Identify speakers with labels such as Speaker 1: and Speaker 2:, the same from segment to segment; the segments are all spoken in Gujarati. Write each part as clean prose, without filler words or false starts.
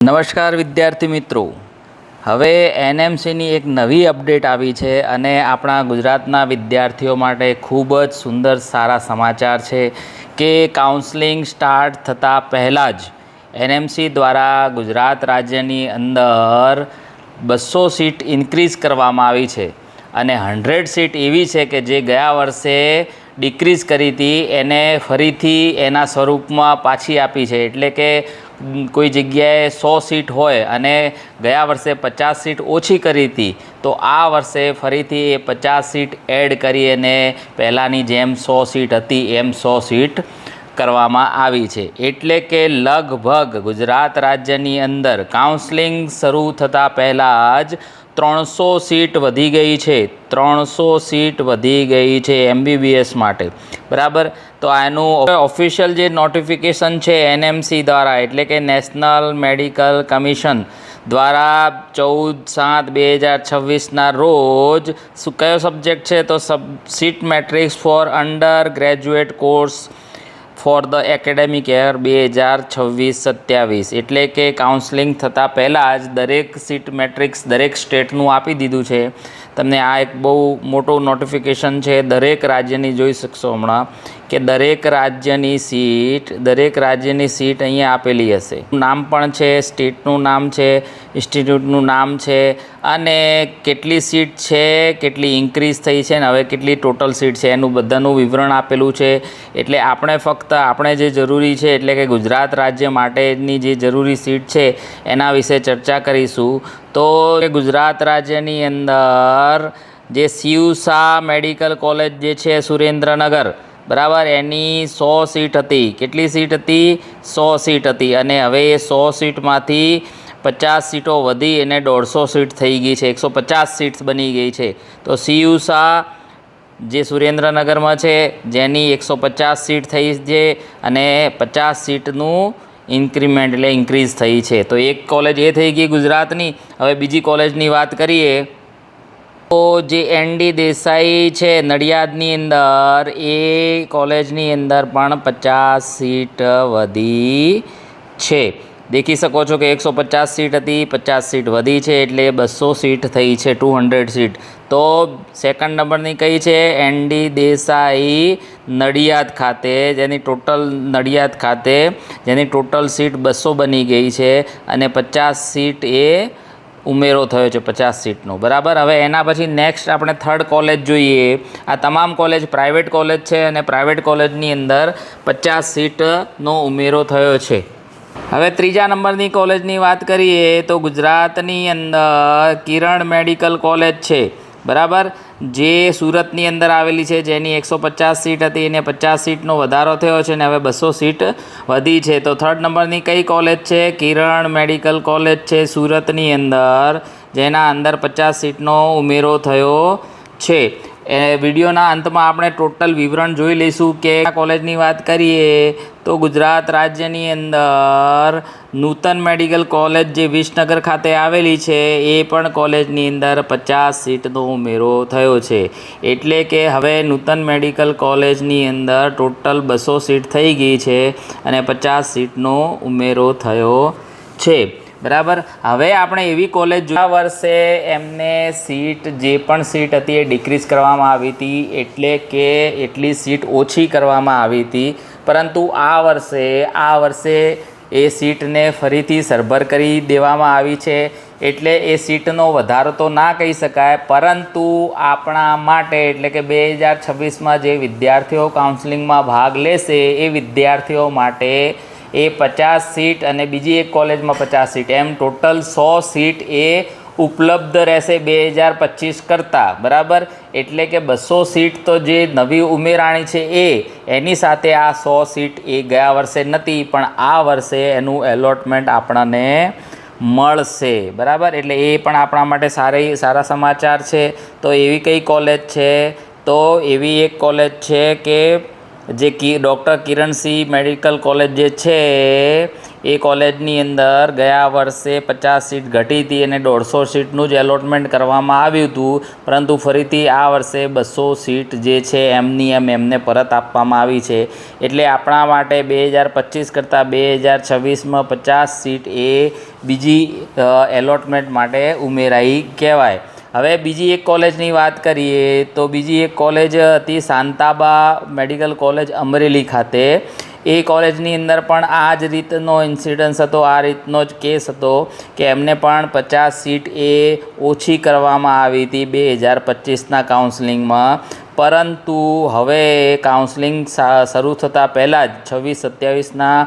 Speaker 1: નમસ્કાર વિદ્યાર્થી મિત્રો, હવે એનએમસીની એક નવી અપડેટ આવી છે અને આપણા ગુજરાતના વિદ્યાર્થીઓ માટે ખૂબ જ સુંદર સારા સમાચાર છે કે કાઉન્સેલિંગ સ્ટાર્ટ થતાં પહેલાં જ એનએમસી દ્વારા ગુજરાત રાજ્યની અંદર 200 સીટ ઇન્ક્રીઝ કરવામાં આવી છે અને 100 સીટ એવી છે કે જે ગયા વર્ષે ડિક્રીઝ કરી હતી એને ફરીથી એના સ્વરૂપમાં પાછી આપી છે। એટલે કે કોઈ જગ્યાએ 100 સીટ હોય અને ગયા વર્ષે 50 સીટ ઓછી કરી હતી તો આ વર્ષે ફરીથી એ 50 સીટ એડ કરી અને પહેલાંની જેમ 100 સીટ હતી એમ 100 સીટ કરવામાં આવી છે। એટલે કે લગભગ ગુજરાત રાજ્યની અંદર કાઉન્સેલિંગ શરૂ થતાં પહેલાં જ 300 સીટ વધી ગઈ છે। 300 સીટ વધી ગઈ છે એમબીબીએસ માટે, બરાબર। તો આનું ઓફિશિયલ જે નોટિફિકેશન છે એનએમસી દ્વારા, એટલે કે નેશનલ મેડિકલ કમિશન દ્વારા 14/7/2026ના રોજ કયો સબ્જેક્ટ છે તો seat matrix for undergraduate course for the academic year 2026-27, એટલે કે કાઉન્સેલિંગ થતાં પહેલાં જ દરેક સીટ મેટ્રિક્સ દરેક સ્ટેટનું આપી દીધું છે। તમને આ એક બહુ મોટું નોટિફિકેશન છે, દરેક રાજ્યની જોઈ શકશો હમણાં કે દરેક રાજ્યની સીટ અહીંયા આપેલી હશે, નામ પણ છે, સ્ટેટનું નામ છે, ઇન્સ્ટિટ્યૂટનું નામ છે અને કેટલી સીટ છે, કેટલી ઇન્ક્રીઝ થઈ છે ને હવે કેટલી ટોટલ સીટ છે એનું બધાનું વિવરણ આપેલું છે। એટલે આપણે ફક્ત આપણે જે જરૂરી છે એટલે કે ગુજરાત રાજ્ય માટેની જે જરૂરી સીટ છે એના વિશે ચર્ચા કરીશું। તો ગુજરાત રાજ્યની અંદર જે શિવસા મેડિકલ કોલેજ જે છે સુરેન્દ્રનગર, બરાબર, એની 100 સીટ હતી। કેટલી સીટ હતી? 100 સીટ હતી અને હવે એ 100 સીટમાંથી 50 સીટો વધી અને 150 સીટ થઈ ગઈ છે, 150 સીટ્સ બની ગઈ છે। તો શિવસા જે સુરેન્દ્રનગરમાં છે જેની 150 સીટ થઈ છે અને 50 સીટનું ઇન્ક્રીમેન્ટ એટલે ઇન્ક્રીઝ થઈ છે। તો એક કોલેજ એ થઈ ગઈ ગુજરાતની। હવે બીજી કોલેજની વાત કરીએ તો જે એનડી દેસાઈ છે નડિયાદની અંદર, એ કોલેજની અંદર પણ 50 સીટ વધી છે। દેખી શકો છો કે 150 સીટ હતી, 50 સીટ વધી છે એટલે 200 સીટ થઈ છે, 200 સીટ। તો સેકન્ડ નંબરની કઈ છે? એનડી દેસાઈ નડિયાદ ખાતે, જેની ટોટલ સીટ 200 બની ગઈ છે અને 50 સીટ એ ઉમેરો થયો છે 50 સીટનો, બરાબર। હવે એના પછી નેક્સ્ટ આપણે થર્ડ કોલેજ જોઈએ। આ તમામ કોલેજ પ્રાઇવેટ કોલેજ છે અને પ્રાઇવેટ કોલેજની અંદર 50 સીટનો ઉમેરો થયો છે। હવે ત્રીજા નંબરની કોલેજની વાત કરીએ તો ગુજરાતની અંદર કિરણ મેડિકલ કોલેજ છે, બરાબર, જે સુરતની અંદર આવેલી છે, જેની 150 સીટ હતી અને 50 સીટનો વધારો થયો છે અને હવે 200 સીટ વધી છે। તો થર્ડ નંબરની કઈ કોલેજ છે? કિરણ મેડિકલ કોલેજ છે સુરતની અંદર, જેના અંદર 50 સીટનો ઉમેરો થયો છે। વિડીયોના અંતમાં આપણે ટોટલ વિવરણ જોઈ લઈશું કે આ કોલેજની વાત કરીએ તો ગુજરાત રાજ્યની અંદર નૂતન મેડિકલ કોલેજ જે વિસનગર ખાતે આવેલી છે એ પણ કોલેજની અંદર 50 સીટનો ઉમેરો થયો છે। એટલે કે હવે નૂતન મેડિકલ કોલેજની અંદર ટોટલ 200 સીટ થઈ ગઈ છે અને 50 સીટનો ઉમેરો થયો છે, બરાબર। હવે આપણે એવી કોલેજ આ વર્ષે એમને સીટ જે પણ સીટ હતી એ ડિક્રીઝ કરવામાં આવી હતી, એટલે કે એટલી સીટ ઓછી કરવામાં આવી હતી, પરંતુ આ વર્ષે એ સીટને ફરીથી સરભર કરી દેવામાં આવી છે। એટલે એ સીટનો વધારો તો ના કહી શકાય, પરંતુ આપણા માટે એટલે કે 2026માં જે વિદ્યાર્થીઓ કાઉન્સેલિંગમાં ભાગ લેશે એ વિદ્યાર્થીઓ માટે એ 50 સીટ અને બીજી એક કોલેજમાં 50 સીટ એમ ટોટલ 100 સીટ એ ઉપલબ્ધ રહેશે 2025 કરતાં, બરાબર। એટલે કે 200 સીટ તો જે નવી ઉમેરાણી છે એની સાથે આ 100 સીટ એ ગયા વર્ષે નહોતી પણ આ વર્ષે એનું એલોટમેન્ટ આપણને મળશે, બરાબર। એટલે એ પણ આપણા માટે સારા સમાચાર છે। તો એવી કઈ કોલેજ છે? તો એવી એક કોલેજ છે કે જે ડૉક્ટર કિરણસિંહ મેડિકલ કોલેજ જે છે એ કોલેજની અંદર ગયા વર્ષે 50 સીટ ઘટી હતી અને 150 સીટનું જ એલોટમેન્ટ કરવામાં આવ્યું હતું, પરંતુ ફરીથી આ વર્ષે 200 સીટ જે છે એમની એમને પરત આપવામાં આવી છે. એટલે આપણા માટે 2025 કરતાં 2026માં 50 સીટ એ બીજી એલોટમેન્ટ માટે ઉમેરાઈ કહેવાય. હવે બીજી એક કોલેજની વાત કરીએ તો બીજી એક કોલેજ હતી શાંતાબા મેડિકલ કોલેજ અમરેલી ખાતે. એ કોલેજની અંદર પણ આ જ રીતનો ઇન્સિડન્સ હતો, આ રીતનો જ કેસ હતો કે એમને પણ 50 સીટ એ ઓછી કરવામાં આવી હતી 2025ના કાઉન્સલિંગમાં. પરંતુ હવે કાઉન્સલિંગ શરૂ થતાં પહેલાં જ 26-27ના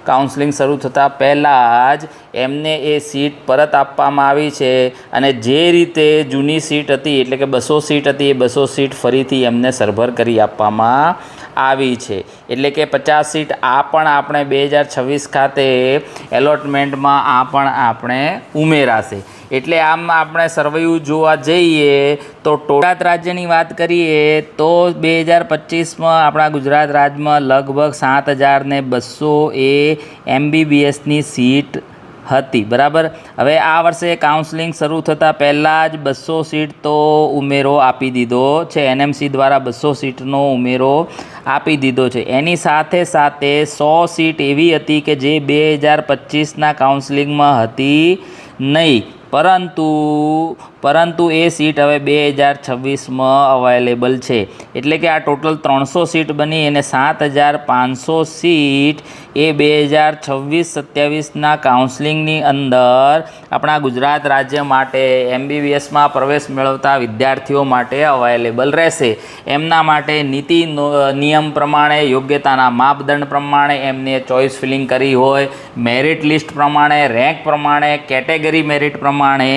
Speaker 1: કાઉન્સલિંગ શરૂ થતાં પહેલાં જ એમને એ સીટ પરત આપવામાં આવી છે અને જે રીતે જૂની સીટ હતી એટલે કે 200 સીટ હતી એ 200 સીટ ફરીથી એમને સરભર કરી આપવામાં આવી છે. એટલે કે 50 સીટ આ પણ આપણે 2026 ખાતે એલોટમેન્ટમાં આ પણ આપણે ઉમેરાશે. એટલે આમ આપણે સર્વેયુ જોવા જઈએ તો ગુજરાત રાજ્યની વાત કરીએ તો 2025માં આપણા ગુજરાત રાજ્યમાં લગભગ 7,200 એ MBBSની સીટ હતી, બરાબર. હવે આ વર્ષે કાઉન્સલિંગ શરૂ થતાં પહેલાં જ 200 સીટ તો ઉમેરો આપી દીધો છે. NMC દ્વારા 200 સીટનો ઉમેરો આપી દીધો છે. એની સાથે સાથે 100 સીટ એવી હતી કે જે 2025ના કાઉન્સલિંગમાં હતી નહીં, પરંતુ એ સીટ હવે 2026માં અવેલેબલ છે. એટલે કે આ ટોટલ 300 સીટ બની અને 7,500 સીટ એ 2026-27ના કાઉન્સલિંગની અંદર આપણા ગુજરાત રાજ્ય માટે MBBSમાં પ્રવેશ મેળવતા વિદ્યાર્થીઓ માટે અવેલેબલ રહેશે. એમના માટે નીતિ નિયમ પ્રમાણે, યોગ્યતાના માપદંડ પ્રમાણે એમને ચોઇસ ફિલિંગ કરી હોય, મેરિટ લિસ્ટ પ્રમાણે, રેન્ક પ્રમાણે, કેટેગરી મેરિટ પ્રમાણે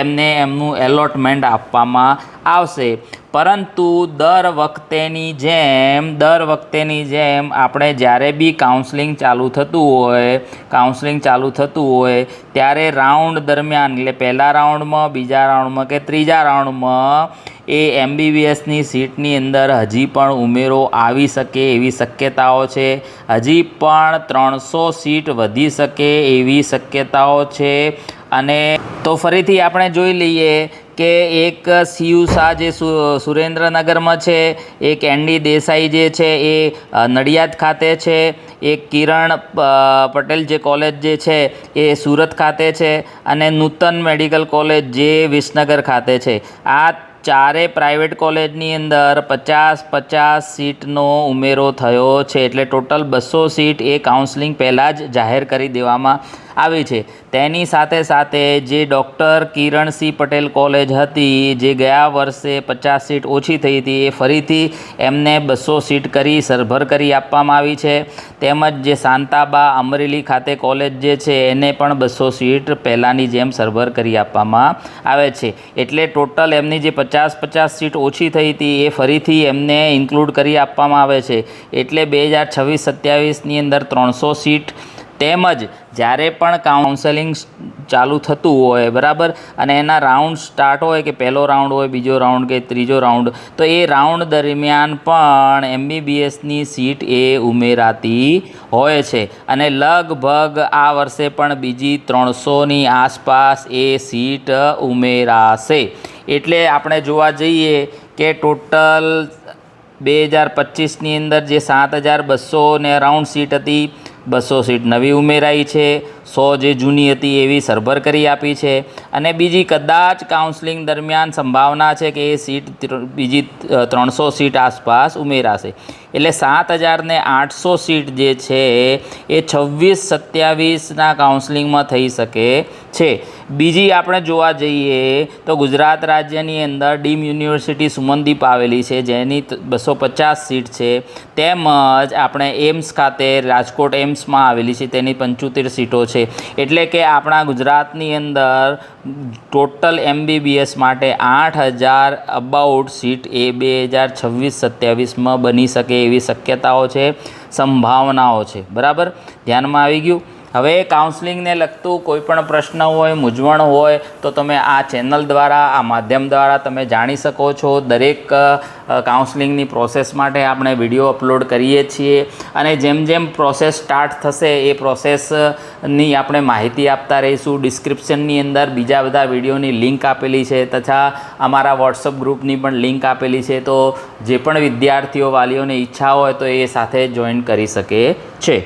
Speaker 1: એમને એમનું એલોટમેન્ટ આપવામાં આવશે. પરંતુ દર વખતેની જેમ આપણે જ્યારે બી કાઉન્સલિંગ ચાલુ થતું હોય ત્યારે રાઉન્ડ દરમિયાન એટલે પહેલા રાઉન્ડમાં, બીજા રાઉન્ડમાં કે ત્રીજા રાઉન્ડમાં એ MBBSની સીટની અંદર હજી પણ ઉમેરો આવી શકે એવી શક્યતાઓ છે. હજી પણ 300 સીટ વધી શકે એવી શક્યતાઓ છે. અને તો ફરીથી આપણે જોઈ લઈએ કે એક CU શાહ જે સુરેન્દ્રનગરમાં છે, એક ND દેસાઈ જે છે એ નડિયાદ ખાતે છે, એક કિરણ પટેલ જે કોલેજ જે છે એ સુરત ખાતે છે અને નૂતન મેડિકલ કોલેજ જે વિસનગર ખાતે છે. આ ચારે પ્રાઇવેટ કોલેજની અંદર 50-50 સીટનો ઉમેરો થયો છે. એટલે ટોટલ 200 સીટ એ કાઉન્સલિંગ પહેલાં જ જાહેર કરી દેવામાં આવી છે. તેની સાથે સાથે જે ડૉક્ટર કિરણસિંહ પટેલ કોલેજ હતી જે ગયા વર્ષે 50 સીટ ઓછી થઈ હતી એ ફરીથી એમને 200 સીટ કરી સરભર કરી આપવામાં આવી છે. તેમજ જે શાંતાબા અમરેલી ખાતે કોલેજ જે છે એને પણ 200 સીટ પહેલાંની જેમ સરભર કરી આપવામાં આવે છે. એટલે ટોટલ એમની જે 50-50 સીટ ઓછી થઈ હતી એ ફરીથી એમને ઇન્ક્લુડ કરી આપવામાં આવે છે. એટલે 2026-27ની અંદર 300 સીટ તેમજ જ્યારે પણ કાઉન્સેલિંગ ચાલુ થતું હોય, બરાબર, અને એના રાઉન્ડ સ્ટાર્ટ હોય કે પહેલો રાઉન્ડ હોય, બીજો રાઉન્ડ કે ત્રીજો રાઉન્ડ, તો એ રાઉન્ડ દરમિયાન પણ MBBSની સીટ એ ઉમેરાતી હોય છે. અને લગભગ આ વર્ષે પણ બીજી 300ની આસપાસ એ સીટ ઉમેરાશે. એટલે આપણે જોવા જઈએ કે ટોટલ 2025ની અંદર જે 7,200 ને રાઉન્ડ સીટ હતી, 200 સીટ નવી ઉમેરાઈ છે, 100 જે જૂની હતી એવી સરભર કરી આપી છે. અને બીજી કદાચ કાઉન્સલિંગ દરમિયાન સંભાવના છે કે એ સીટ બીજી 300 સીટ આસપાસ ઉમેરાશે. એટલે 7,800 સીટ જે છે એ 26-27ના કાઉન્સલિંગમાં થઈ શકે છે. બીજી આપણે જોવા જઈએ તો ગુજરાત રાજ્યની અંદર ડીમ યુનિવર્સિટી સુમનદીપ આવેલી છે જેની 250 સીટ છે. તેમજ આપણે એમ્સ ખાતે રાજકોટ એમ્સમાં આવેલી છે તેની 75 સીટો છે. એટલે કે આપણા ગુજરાતની અંદર ટોટલ MBBS માટે 8,000 અબાઉટ સીટ એ 2026-27માં બની શકે એવી શક્યતાઓ છે, સંભાવનાઓ છે. બરાબર, ધ્યાનમાં આવી ગયું. હવે કાઉન્સલિંગને લગતું કોઈ પણ પ્રશ્ન હોય, મૂંઝવણ હોય તો તમે આ ચેનલ દ્વારા, આ માધ્યમ દ્વારા તમે જાણી શકો છો. દરેક કાઉન્સલિંગની પ્રોસેસ માટે આપણે વિડીયો અપલોડ કરીએ છીએ અને જેમ જેમ પ્રોસેસ સ્ટાર્ટ થશે એ પ્રોસેસની આપણે માહિતી આપતા રહીશું. ડિસ્ક્રિપ્શનની અંદર બીજા બધા વિડીયોની લિંક આપેલી છે તથા અમારા વોટ્સઅપ ગ્રુપની પણ લિંક આપેલી છે, તો જે પણ વિદ્યાર્થીઓ વાલીઓને ઈચ્છા હોય તો એ સાથે જોઈન કરી શકે છે.